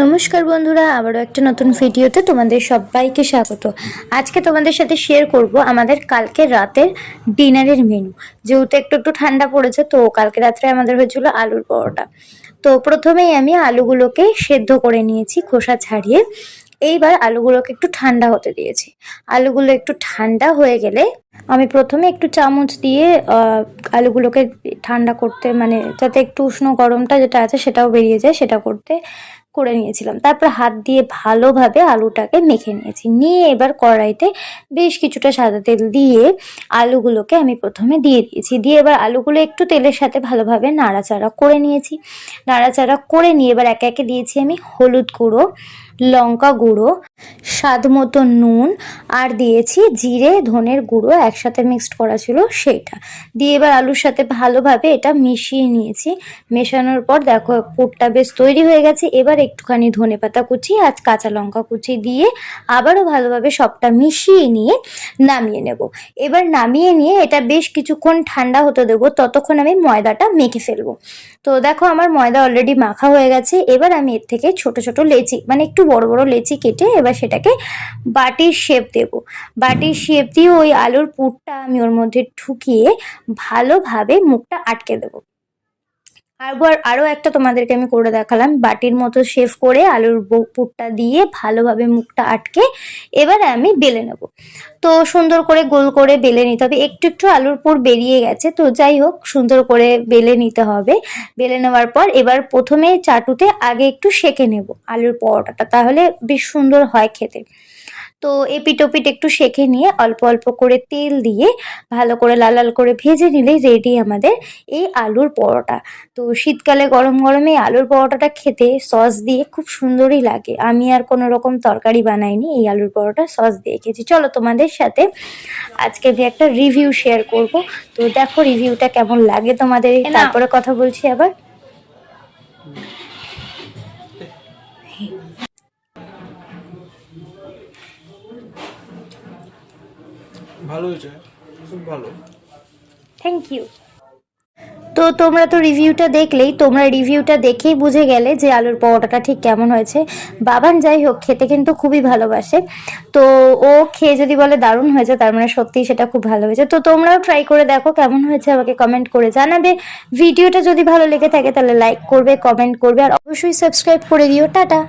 নমস্কার বন্ধুরা, আবারও একটা নতুন ভিডিওতে তোমাদের সবাইকে স্বাগত। আজকে তোমাদের সাথে শেয়ার করব আমাদের কালকে রাতের ডিনারের মেনু। যেহেতু একটু একটু ঠান্ডা পড়েছে, তো কালকে রাত্রে আমাদের হয়েছিল আলুর পরোটা। তো প্রথমেই আমি আলুগুলোকে সেদ্ধ করে নিয়েছি খোসা ছাড়িয়ে। এইবার আলুগুলোকে একটু ঠান্ডা হতে দিয়েছি। আলুগুলো একটু ঠান্ডা হয়ে গেলে আমি প্রথমে একটু চামচ দিয়ে আলুগুলোকে ঠান্ডা করতে, মানে যাতে একটু উষ্ণ গরমটা যেটা আছে সেটাও বেরিয়ে যায়, সেটা করে নিয়েছিলাম। তারপর হাত দিয়ে ভালোভাবে আলুটাকে মেখে নিয়েছি। নিয়ে এবার কড়াইতে বেশ কিছুটা সাদা তেল দিয়ে আলুগুলোকে আমি প্রথমে দিয়ে দিয়েছি। দিয়ে এবার আলুগুলো একটু তেলের সাথে ভালোভাবে নাড়াচাড়া করে নিয়েছি। নাড়াচাড়া করে নিয়ে এবার একে একে দিয়েছি আমি হলুদ গুঁড়ো, লঙ্কা গুঁড়ো, স্বাদ মতো নুন, আর দিয়েছি জিরে ধনের গুঁড়ো একসাথে মিক্সড করা ছিল সেইটা দিয়ে এবার আলুর সাথে ভালোভাবে এটা মিশিয়ে নিয়েছি। মেশানোর পর দেখো পুরটা বেশ তৈরি হয়ে গেছে। এবার একটুখানি ধনেপাতা কুচি আর কাঁচা লঙ্কা কুচি দিয়ে আবারও ভালোভাবে সবটা মিশিয়ে নিয়ে নামিয়ে নেব। এবার নামিয়ে নিয়ে এটা বেশ কিছুক্ষণ ঠান্ডা হতে দেবো, ততক্ষণ আমি ময়দাটা মেখে ফেলবো। তো দেখো আমার ময়দা অলরেডি মাখা হয়ে গেছে। এবার আমি এর থেকে ছোট ছোট লেচি, মানে একটু বড় বড় লেচি কেটে এবার সেটাকে বাটির শেপ দেব। বাটির শেপ দিয়ে ওই আলুর পুরটা আমি ওর মধ্যে ঢুকিয়ে ভালোভাবে মুখটা আটকে দেবো। আরও একটা তোমাদেরকে আমি করে দেখালাম, বাটির মতো শেপ করে আলুর পুরটা দিয়ে ভালোভাবে মুখটা আটকে এবারে আমি বেলে নেব। তো সুন্দর করে গোল করে বেলে নিতে হবে। একটু একটু আলুর পুর বেরিয়ে গেছে, তো যাই হোক সুন্দর করে বেলে নিতে হবে। বেলে নেওয়ার পর এবার প্রথমে চাটুতে আগে একটু সেঁকে নেব আলুর পরোটাটা, তাহলে বেশ সুন্দর হয় খেতে। তো এপিট ওপিট একটু সেঁকে নিয়ে অল্প অল্প করে তেল দিয়ে ভালো করে লাল লাল করে ভেজে নিলেই রেডি আমাদের এই আলুর পরোটা। তো শীতকালে গরম গরমে আলুর পরোটাটা খেতে সস দিয়ে খুব সুন্দরই লাগে। আমি আর কোনো রকম তরকারি বানাইনি, এই আলুর পরোটা সস দিয়ে খেয়েছি। চলো তোমাদের সাথে আজকে আমি একটা রিভিউ শেয়ার করব। তো দেখো রিভিউটা কেমন লাগে তোমাদের, তারপরে কথা বলছি আবার। ভালো হয়েছে, খুব ভালো। Thank you. তো তোমরা তো রিভিউটা দেখলেই, তোমরা রিভিউটা দেখেই বুঝে গেলে যে আলুর পরোটাটা ঠিক কেমন হয়েছে। বাবান যাই হোক খেতে কিন্তু খুবই ভালোবাসে। তো ও খেয়ে যদি বলে দারুণ হয়েছে, তার মানে সত্যিই সেটা খুব ভালো হয়েছে। তো তোমরাও ট্রাই করে দেখো কেমন হয়েছে, আমাকে কমেন্ট করে জানাবে। ভিডিওটা যদি ভালো লেগে থাকে তাহলে লাইক করবে, কমেন্ট করবে, আর অবশ্যই সাবস্ক্রাইব করে দিও। টাটা।